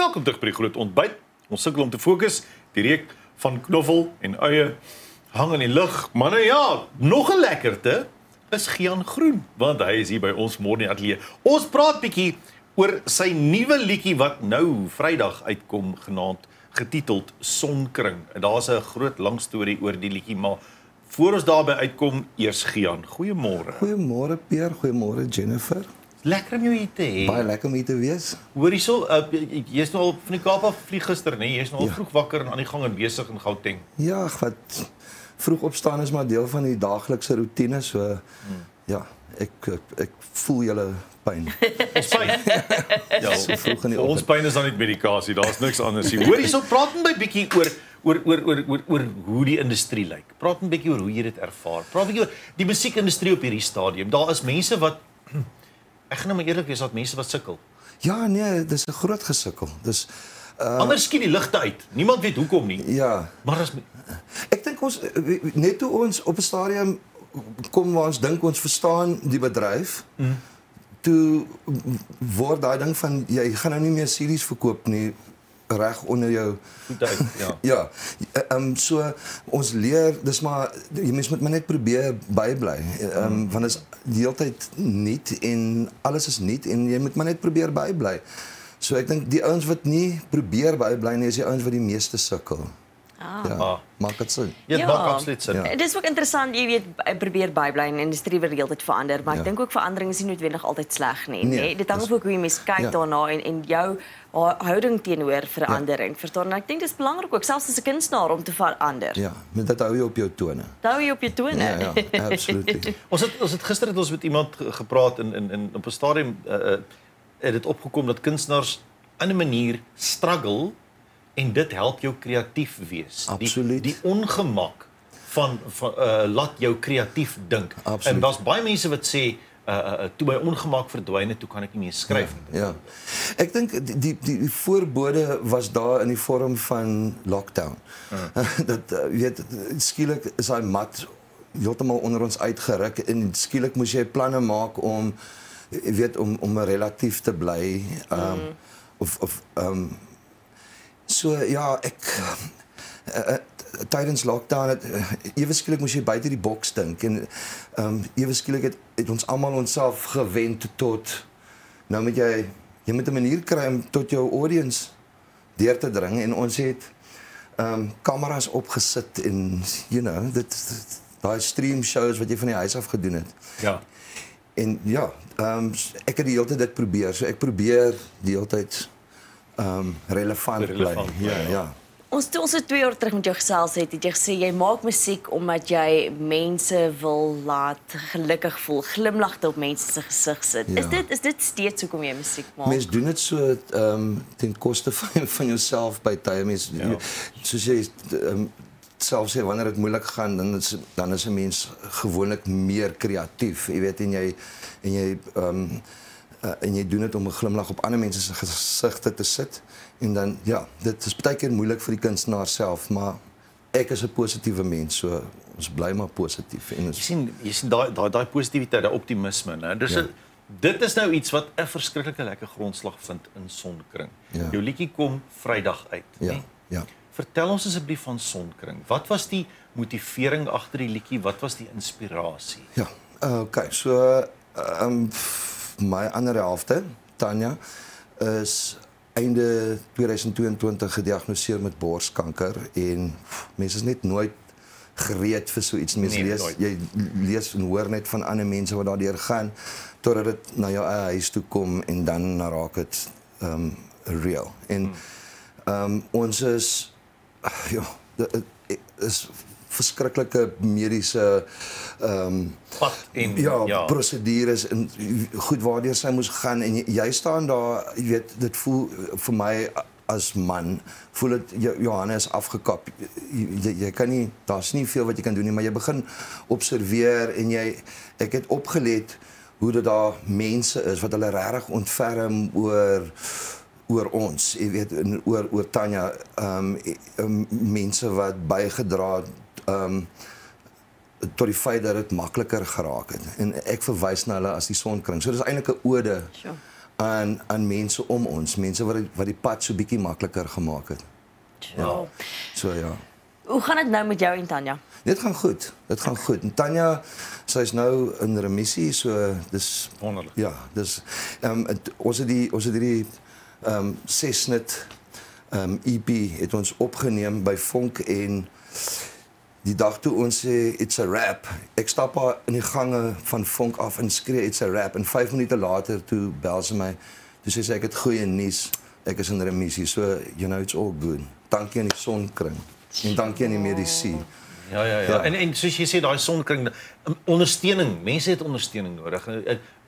Welkom terug by die groot ontbyt. Ons sukkel om te fokus. Die reuk van knoffel en eie hang in die lug. Maar nou ja, nog 'n lekkerte is Gian Groen, want hy is hier by ons môre in die ateljee. Ons praat bietjie oor sy nuwe liedjie wat nou Vrydag uitkom, getiteld Sonkring. En daar's 'n groot lang storie oor die liedjie, maar voor ons daarby uitkom, eers Gian. Goeiemôre. Goeiemôre Pierre, goeiemôre Jennifer. Lekker om jou hier te hê. Baie lekker om hier te wees. Hoor hierso, jy's nou al van die Kaap af vlieg gister, nee, jy's nou al vroeg wakker en aan die gang en besig in Gauteng. Ja, wat vroeg opstaan is maar deel van die daaglikse roetine, so ja, ek voel julle pyn. Ons pyn. Ja, So vroeg in die ons oggend. pyn is dan nie medikasie, daar's niks anders nie. Hoor hierso, praat net 'n bietjie oor hoe die industrie lyk. Praat net 'n bietjie oor hoe jy dit ervaar. Praat 'n bietjie oor die musiekindustrie op hierdie stadium. Daar is mense wat ek gaan nou maar eerlik wees, dat mense wat sukkel. Ja, nee, dis 'n groot gesukkel. Dis Anders skiet die ligte uit. Niemand weet hoekom nie. ja, Maar as ek dink ons net toe ons op 'n stadium kom waar ons dink ons verstaan die bedryf. Toe word daai ding van jy gaan nou nie meer series verkoop nie reg onder jou goed uit, ja. ja, so ons leer, dis maar jy mens moet maar net probeer bybly. Want dit is die hele tyd nuut en alles is nuut en jy moet maar net probeer bybly. So ek dink die ouens wat nie probeer bybly nie is die ouens wat die meeste sukkel. Ja, maak dit sin. Ja, maak absoluut sin. Dit is ook interessant, jy weet, probeer bybly en die industrie word heeltyd verander, maar ek Ja. dink ook verandering is nie noodwendig altyd sleg nie. Nee, Nee, dit hang ook hoe jy mens kyk ja. daarna en jou houding teenoor verandering. Verstaan? En ek dink dit is belangrik ook selfs as 'n kunstenaar om te verander. Ja, met dit hou jy op jou tone. Hou jy op jou tone. Ja, absoluut. Ons het gister het ons met iemand gepraat en op 'n stadium het dit opgekom dat kunstenaars in 'n manier struggle en dit help jou kreatief wees. Absoluut. Die ongemak van laat jou kreatief dink. Absoluut. En daar's baie mense wat sê toe my ongemak verdwyn het, toe kan ek nie meer skryf nie. Ja. Ek dink die voorbode was daar in die vorm van lockdown. Dat jy weet skielik is daai mat heeltemal onder ons uitgeruk en skielik moes jy planne maak om jy weet om relatief te bly so ja, ek tydens lockdown ewe skielik moes jy buite die boks dink en ewe skielik het ons almal onsself gewend tot nou moet jy moet 'n manier kry om tot jou audience deur te dring en ons het kameras opgesit en you know daai stream shows wat jy van die huis af gedoen het. Ja. En ja, ek het die hele tyd dit probeer. So ek probeer die hele tyd relevant bly. Ja. Ons het 2 jaar terug met jou gesels het jy gesê jy maak musiek omdat jy mense wil laat gelukkig voel, glimlagte op mense se gesig sit. Ja. Is dit steeds hoekom jy musiek maak? Mens doen dit so ten koste van jouself by tye. Mens soos jy self sê wanneer dit moeilik gaan dan is 'n mens gewoonlik meer kreatief, jy weet en jy doen dit om 'n glimlag op ander mense se gesigte te sit en dan ja, dit is baie keer moeilik vir die kunstenaar self, maar ek is 'n positiewe mens, so ons bly maar positief en Jy sien daai positiwiteit, daai optimisme, né? Dit is nou iets wat 'n verskriklike lekker grondslag vind in Sonkring. Ja. Jou liedjie kom Vrydag uit, ja, né? ja. Vertel ons asseblief van Sonkring. Wat was die motivering agter die liedjie? Wat was die inspirasie? Ja, okay, so my ander helfte, Tanya, is einde 2022 gediagnoseer met borskanker en mense is net nooit gereed vir so iets. Jy lees en hoor net van ander mense wat daardeur gaan totdat dit na jou eie huis toe kom en dan raak dit real. En ons is ja, dit is verskriklike mediese Pad en prosedures en goed waardeur sy moes gaan en jy staan daar, jy weet, dit voel vir my as man, voel dit jou hande is afgekap. Jy kan nie, daar's nie veel wat jy kan doen nie, maar jy begin observeer en ek het opgelet hoe dit daar mense is wat hulle regtig ontferm oor ons, jy weet, oor Tanya, mense wat bygedra tot die feit dat dit makliker geraak het. En ek verwys na hulle as die Sonkring. So dis eintlik 'n ode aan mense om ons, mense wat die pad so bietjie makliker gemaak het. Ja. So ja. Hoe gaan dit nou met jou en Tanya? Dit gaan goed. Dit gaan goed. En Tanya, sy's nou in remissie, so dis Wonderlik. ja, dis ons het hierdie 6-snit EP het ons opgeneem by Vonk en die dag toe ons sê it's a rap. Ek stap haar in die gange van Vonk af en skree it's a rap en 5 minute later toe bel sy my. Toe sê sy ek het goeie nuus. Ek is in remissie. So you know it's all good. Dankie aan die Sonkring en dankie aan die medisy. Ja. En soos jy sê daai Sonkring ondersteuning. Mense het ondersteuning nodig.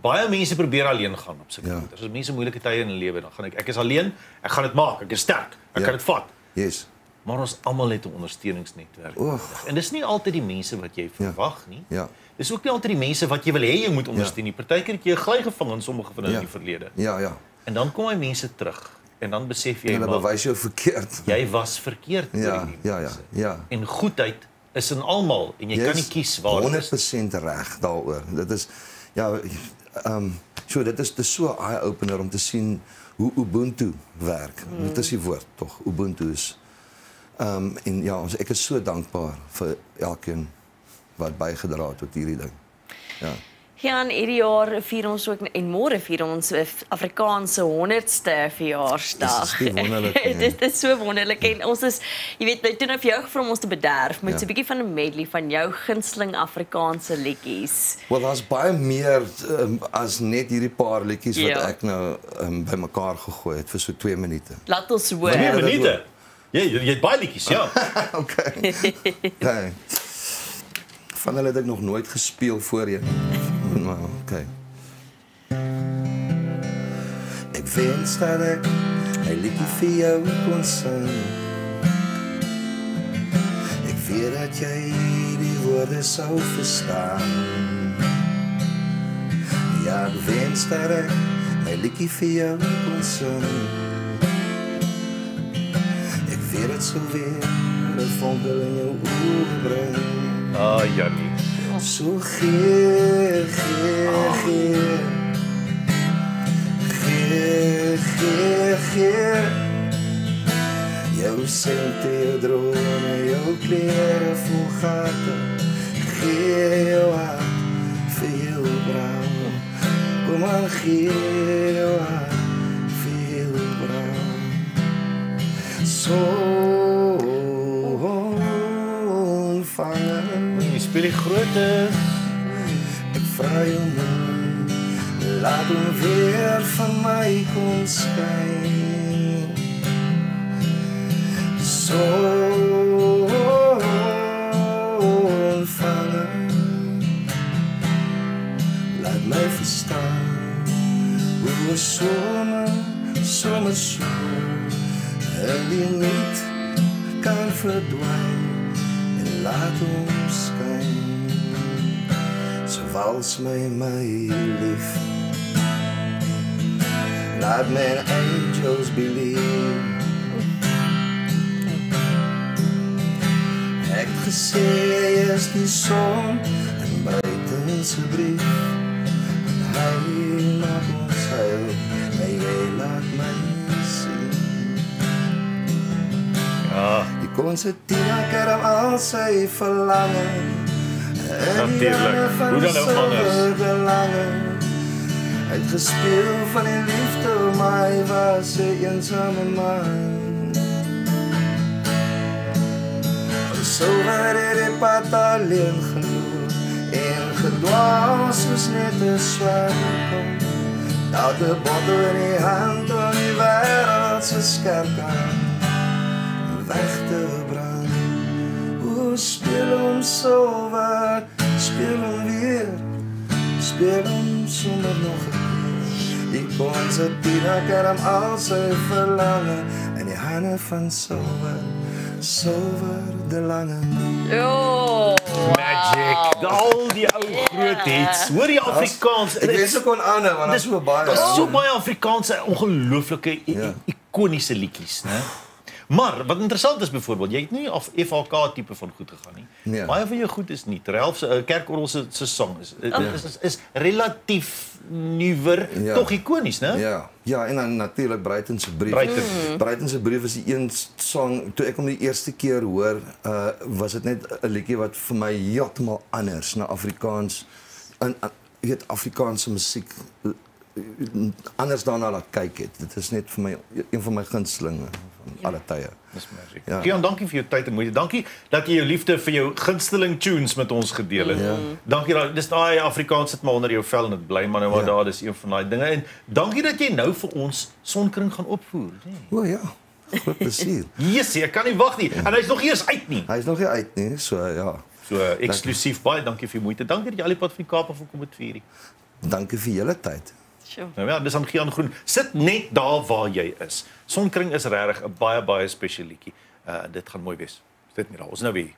Baie mense probeer alleen gaan op sulke goeie. As mense moeilike tye in hulle lewe, dan gaan ek is alleen, ek gaan dit maak. Ek is sterk. Ek kan dit vat. Yes. Maar ons almal het 'n ondersteuningsnetwerk nodig. En dis nie altyd die mense wat jy verwag nie. Ja. Dis ook nie altyd die mense wat jy wil hê jy moet ondersteun nie. Partykeer het jy gly gevang in sommige van hulle in die verlede. Ja. En dan kom hy mense terug en dan besef jy En hulle bewys jou verkeerd. jy was verkeerd vir die mense. Ja. En goedheid is in almal en jy kan nie kies waar dit is. 100% reg daaroor. Dit is ja, dit is so eye-opener om te sien hoe Ubuntu werk. Dit is die woord tog. Ubuntu is en ja, ek is so dankbaar vir elkeen wat bygedra het tot hierdie ding. Ja. Gian, hierdie jaar vier ons ook en môre vier ons Afrikaanse 100ste verjaarsdag. Dis wonderlik. Dit is so wonderlik en ons is, jy weet, nou toe nou vir jou gevra om ons te bederf met so 'n bietjie van 'n medley van jou gunsteling Afrikaanse liedjies. Wel, daar's baie meer as net hierdie paar liedjies wat ek nou bymekaar gegooi het vir so 2 minute. Laat ons hoor. 2 minute. Jy het baie liedjies, ja. Okay. Okay. Van hulle het ek nog nooit gespeel voorheen. Maar okay. Ek wens dat ek 'n liedjie vir jou kon sing. Ek weet dat jy die woorde sou verstaan. Ja, ek wens dat ek 'n liedjie vir jou kon sing. Ek weet dit sou weer 'n vonkel in jou oë bring. Jannie. So gee jou sente, jou drome, jou klere vol gate. Gee jou hart vir jou brou. Kom aan, gee jou hart vir jou brou. So ontvangen. Jy speel die grootes. Ek vra jou man, laat hom weer van my kom skyn. So ontvangen, laat my verstaan hoe 'n somer so en die niet kan verdwyn en laat hom skyn. So wals my lief, laat my angels believe. Ek gesê jy is die son en buiten sy brief. En hy maak ons heil, en jy laat my sien. Ja. Die konsertina kerm al sy verlangen. Natuurlijk. Hoe dan ook anders? Hy het gespeel van die liefde, maar hy was 'n eensame man. So waar het die pad alleen geloop en gedwaal soos net 'n swerm. Elke bottel in die hand om die wêreld se skerp aan weg te brand. O, speel hom silwer, speel hom weer, speel hom sommer nog 'n keer. Die konsertina kerm al sy verlangen in die hande van silwer, silver de lange. Oh, Magic. Al die ou groot hits. Hoor die Afrikaans. Ek wens ek kon aanhou want dit is so baie. Daar's so baie Afrikaanse ongelooflike ikoniese liedjies, né? Maar wat interessant is byvoorbeeld, jy het nie of FHK tipe van goed gegaan nie. Nee. Baie van jou goed is nie. Terwyl kerkorgel se sang is relatief nuwer, Ja. tog ikonies, né? Ja, en dan natuurlik Bruiten se brief. Bruiten se brief is die een sang, toe ek hom die eerste keer hoor, was dit net 'n liedjie wat vir my heeltemal anders na Afrikaans, jy weet Afrikaanse musiek anders daarna laat kyk het. Dit is net vir my een van my gunstelinge van alle tye. Dis magic. Ja. Gian, dankie vir jou tyd en moeite. Dankie dat jy jou liefde vir jou gunsteling tunes met ons gedeel het. Dankie dat dis daai Afrikaans sit maar onder jou vel en dit bly maar nou maar daar, dis een van daai dinge. En dankie dat jy nou vir ons Sonkring gaan opvoer. O ja, groot plesier. Yes, ek kan nie wag nie. En hy's nog eers uit nie. Hy is nog nie uit nie, so ja. So eksklusief baie dankie vir jou moeite. Dankie dat jy al die pad van die Kaap af gekom het vir hierdie. Dankie vir julle tyd. Sure. Nou ja, dis aan Gian Groen. Sit net daar waar jy is. Sonkring is regtig 'n baie spesiaal liedjie. Dit gaan mooi wees. Dit nie daar. Ons nou weer.